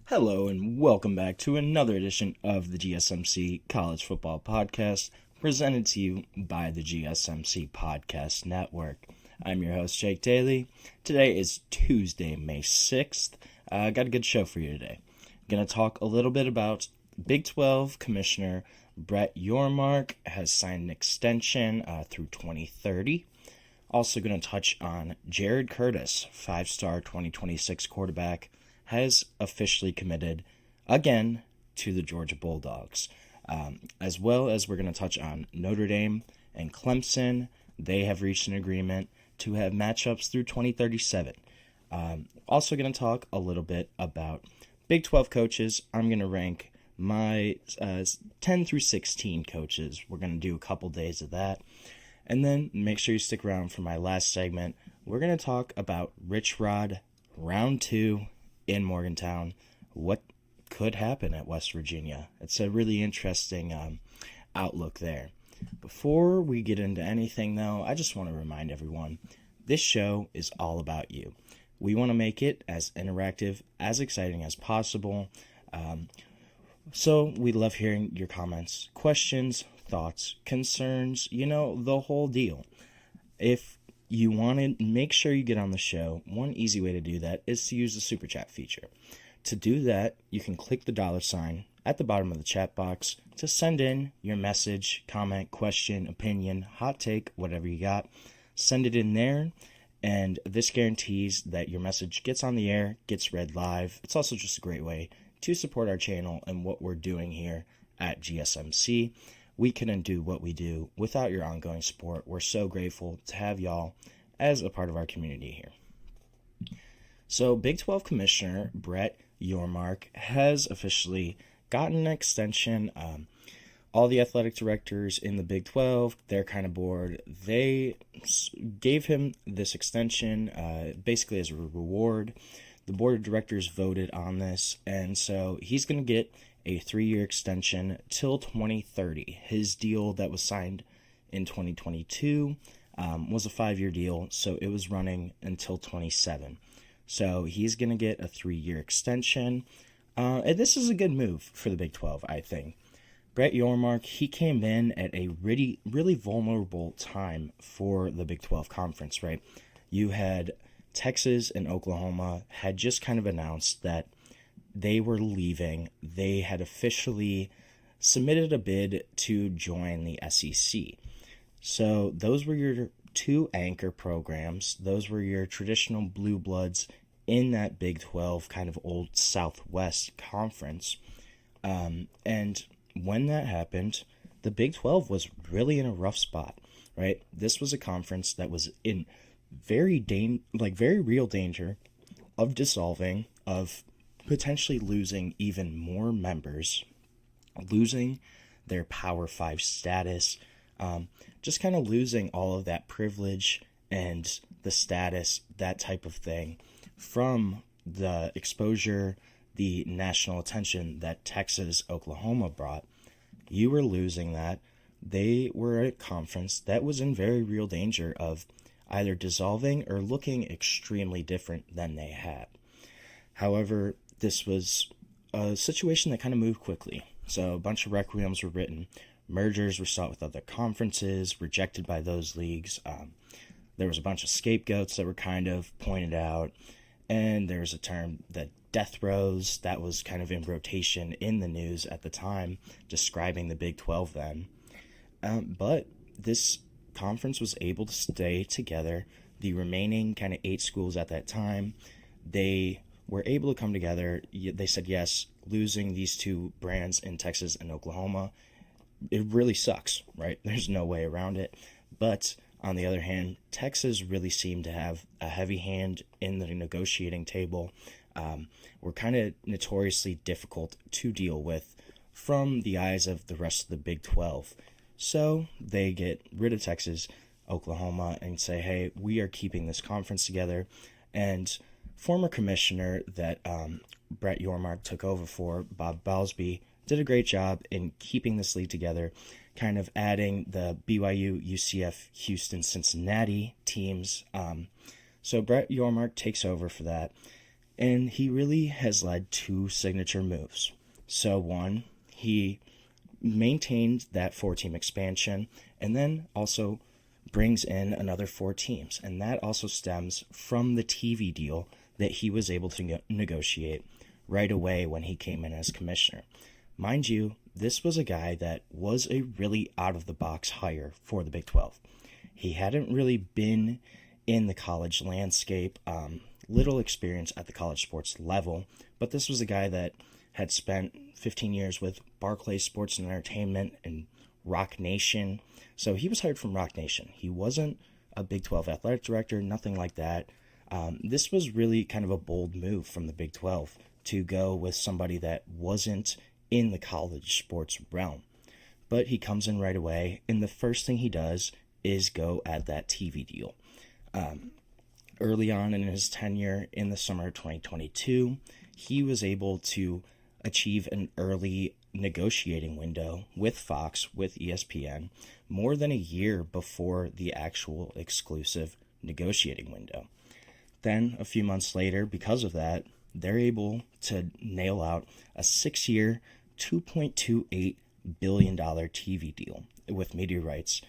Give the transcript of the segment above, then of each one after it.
Hello and welcome back to another edition of the GSMC College Football Podcast, presented to you by the GSMC Podcast Network. I'm your host, Jake Daly. Today is Tuesday, May 6th. Got a good show for you today. Going to talk a little bit about Big 12 Commissioner Brett Yormark has signed an extension through 2030. Also going to touch on Jared Curtis, 5-star 2026 quarterback, has officially committed again to the Georgia Bulldogs. As well as we're going to touch on Notre Dame and Clemson. They have reached an agreement to have matchups through 2037. Also going to talk a little bit about Big 12 coaches. I'm going to rank my 10 through 16 coaches. We're going to do a couple days of that. And then make sure you stick around for my last segment. We're going to talk about Rich Rod Round 2 in Morgantown. What could happen at West Virginia? It's a really interesting outlook there. Before we get into anything, though, I just want to remind everyone, this show is all about you. We want to make it as interactive, as exciting as possible. So we love hearing your comments, questions, thoughts, concerns, the whole deal. If you want to make sure you get on the show, one easy way to do that is to use the Super Chat feature. To do that, you can click the $ at the bottom of the chat box to send in your message, comment, question, opinion, hot take, whatever you got. Send it in there, and this guarantees that your message gets on the air, gets read live. It's also just a great way to support our channel and what we're doing here at GSMC. We couldn't do what we do without your ongoing support. We're so grateful to have y'all as a part of our community here. So Big 12 Commissioner Brett Yormark has officially gotten an extension. All the athletic directors in the Big 12, they're kind of bored. They gave him this extension basically as a reward. The board of directors voted on this, and so he's going to get a 3-year extension till 2030. His deal that was signed in 2022 was a 5-year deal, so it was running until 27. So he's going to get a 3-year extension, and this is a good move for the Big 12, I think. Brett Yormark, he came in at a really, really vulnerable time for the Big 12 conference, right? You had Texas and Oklahoma had just kind of announced that they were leaving. They had officially submitted a bid to join the SEC. So those were your two anchor programs. Those were your traditional blue bloods in that Big 12 kind of old Southwest conference. And when that happened, the Big 12 was really in a rough spot, right? This was a conference that was in very real danger of dissolving, of potentially losing even more members, losing their Power 5 status, just kind of losing all of that privilege and the status, that type of thing, from the exposure, the national attention that Texas, Oklahoma brought. You were losing that. They were a conference that was in very real danger of either dissolving or looking extremely different than they had. However, this was a situation that kind of moved quickly. So a bunch of requiems were written. Mergers were sought with other conferences, rejected by those leagues. There was a bunch of scapegoats that were kind of pointed out. And there was a term, that death rows, that was kind of in rotation in the news at the time, describing the Big 12 then. But this conference was able to stay together. The remaining kind of 8 schools at that time, they were able to come together. They said, yes, losing these 2 brands in Texas and Oklahoma, it really sucks, right? There's no way around it. But on the other hand, Texas really seemed to have a heavy hand in the negotiating table. Were kind of notoriously difficult to deal with from the eyes of the rest of the Big 12. So they get rid of Texas, Oklahoma, and say, hey, we are keeping this conference together. And former commissioner that Brett Yormark took over for, Bob Bowlesby, did a great job in keeping this league together, kind of adding the BYU, UCF, Houston, Cincinnati teams. So Brett Yormark takes over for that. And he really has led two signature moves. So one, he maintained that 4-team expansion and then also brings in another 4 teams. And that also stems from the TV deal that he was able to negotiate right away when he came in as commissioner. Mind you, this was a guy that was a really out-of-the-box hire for the Big 12. He hadn't really been in the college landscape, little experience at the college sports level, but this was a guy that had spent 15 years with Barclays Sports and Entertainment and Rock Nation. So he was hired from Rock Nation. He wasn't a Big 12 athletic director, nothing like that. This was really kind of a bold move from the Big 12 to go with somebody that wasn't in the college sports realm. But he comes in right away, and the first thing he does is go at that TV deal. Early on in his tenure in the summer of 2022, he was able to achieve an early negotiating window with Fox, with ESPN, more than a year before the actual exclusive negotiating window. Then, a few months later, because of that, they're able to nail out a 6-year, $2.28 billion TV deal with media rights.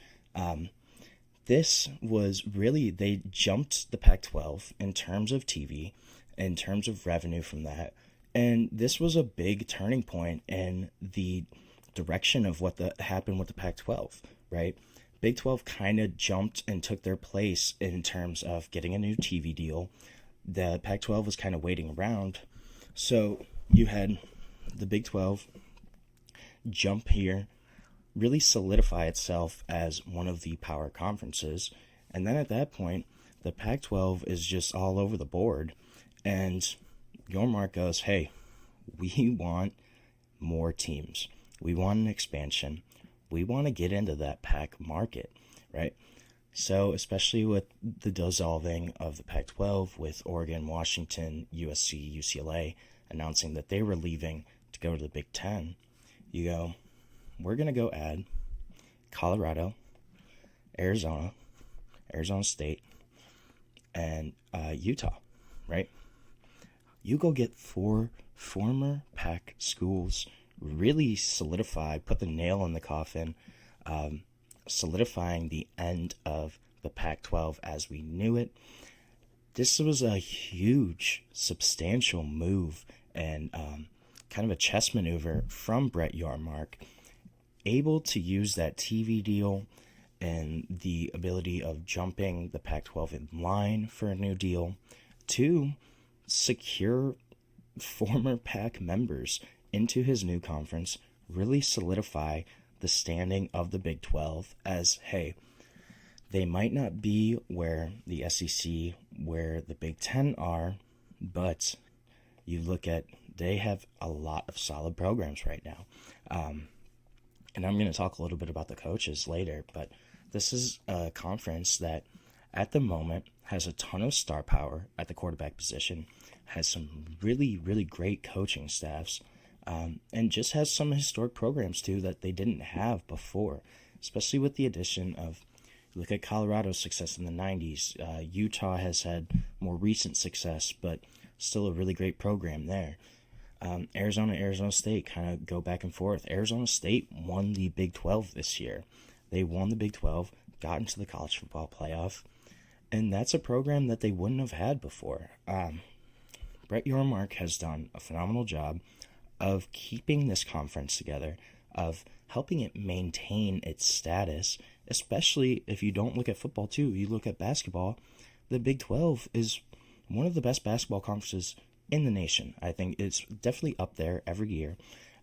This was really, they jumped the Pac-12 in terms of TV, in terms of revenue from that. And this was a big turning point in the direction of what happened with the Pac-12, right? Big 12 kind of jumped and took their place in terms of getting a new TV deal. The Pac-12 was kind of waiting around. So you had the Big 12 jump here, really solidify itself as one of the power conferences. And then at that point, the Pac-12 is just all over the board. And Yormark goes, hey, we want more teams. We want an expansion. We want to get into that Pac market, right? So especially with the dissolving of the Pac-12, with Oregon, Washington, USC, UCLA announcing that they were leaving to go to the Big Ten, you go, we're going to go add Colorado, Arizona State, and Utah, right? You go get 4 former Pac schools, really solidify, put the nail in the coffin, solidifying the end of the Pac-12 as we knew it. This was a huge, substantial move and kind of a chess maneuver from Brett Yormark, able to use that TV deal and the ability of jumping the Pac-12 in line for a new deal to secure former Pac members into his new conference, really solidify the standing of the Big 12 as, hey, they might not be where the SEC, where the Big 10 are, but you look at, they have a lot of solid programs right now. And I'm going to talk a little bit about the coaches later, but this is a conference that at the moment has a ton of star power at the quarterback position, has some really, really great coaching staffs, and just has some historic programs too that they didn't have before, especially with the addition of, look at Colorado's success in the 90s. Utah has had more recent success, but still a really great program there. Arizona State kind of go back and forth. Arizona State won the Big 12 this year. They won the Big 12, got into the college football playoff, and that's a program that they wouldn't have had before. Brett Yormark has done a phenomenal job of keeping this conference together, of helping it maintain its status, especially if you don't look at football too, you look at basketball. The Big 12 is one of the best basketball conferences in the nation. I think it's definitely up there every year.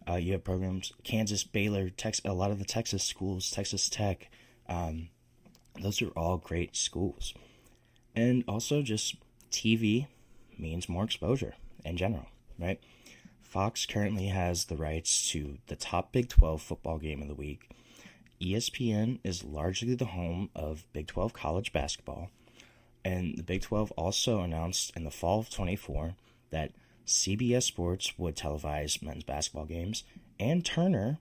You have programs, Kansas, Baylor, a lot of the Texas schools, Texas Tech. Those are all great schools. And also just TV means more exposure in general, right? Fox currently has the rights to the top Big 12 football game of the week. ESPN is largely the home of Big 12 college basketball. And the Big 12 also announced in the fall of 24 that CBS Sports would televise men's basketball games. And Turner,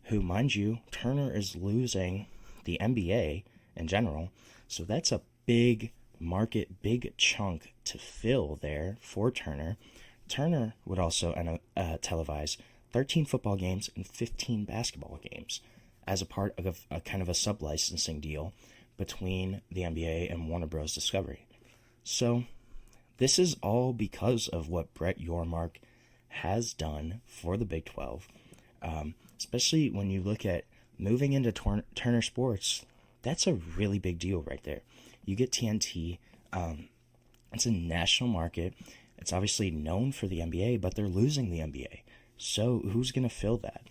who, mind you, Turner is losing the NBA in general. So that's a big market big chunk to fill there for Turner. Turner would also televise 13 football games and 15 basketball games as a part of a kind of a sub-licensing deal between the NBA and Warner Bros. Discovery. So this is all because of what Brett Yormark has done for the Big 12, especially when you look at moving into Turner Sports. That's a really big deal right there. You get TNT. It's a national market. It's obviously known for the NBA, but they're losing the NBA. So who's going to fill that?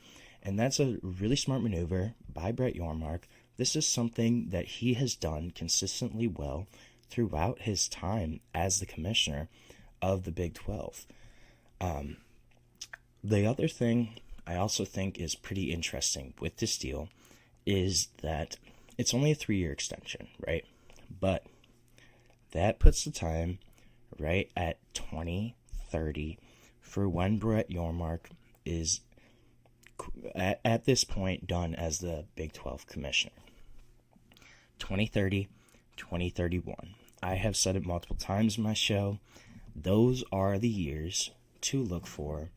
And that's a really smart maneuver by Brett Yormark. This is something that he has done consistently well throughout his time as the commissioner of the Big 12. The other thing I also think is pretty interesting with this deal is that it's only a 3-year extension, right? But that puts the time right at 2030 for when Brett Yormark is at this point done as the Big 12 commissioner. 2030, 2031. I have said it multiple times in my show. Those are the years to look for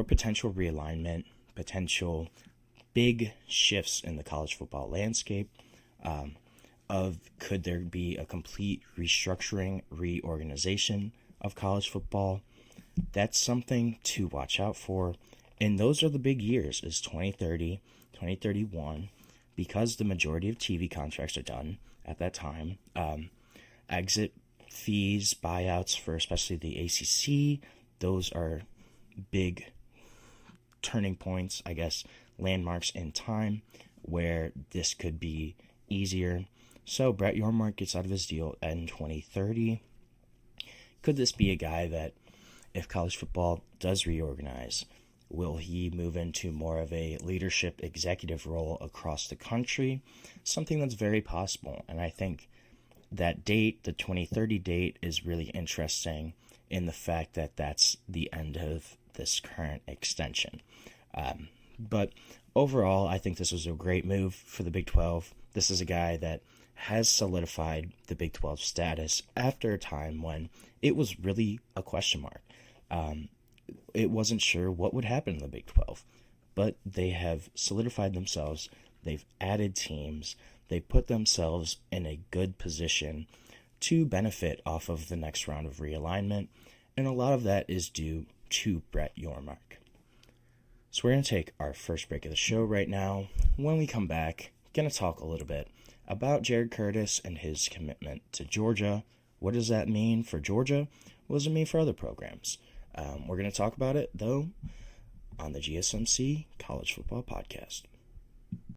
potential realignment, potential big shifts in the college football landscape, of could there be a complete restructuring, reorganization of college football. That's something to watch out for. And those are the big years, is 2030, 2031, because the majority of TV contracts are done at that time. Exit fees, buyouts for especially the ACC, those are big turning points, I guess, landmarks in time where this could be easier. So Brett Yormark gets out of his deal in 2030. Could this be a guy that, if college football does reorganize, will he move into more of a leadership executive role across the country? Something that's very possible. And I think that date, the 2030 date, is really interesting in the fact that that's the end of this current extension. But overall, I think this was a great move for the Big 12. This is a guy that has solidified the Big 12 status after a time when it was really a question mark. It wasn't sure what would happen in the Big 12, but they have solidified themselves. They've added teams. They put themselves in a good position to benefit off of the next round of realignment, and a lot of that is due to Brett Yormark. So we're going to take our first break of the show right now. When we come back, going to talk a little bit about Jared Curtis and his commitment to Georgia. What does that mean for Georgia? What does it mean for other programs? We're going to talk about it, though, on the GSMC College Football Podcast.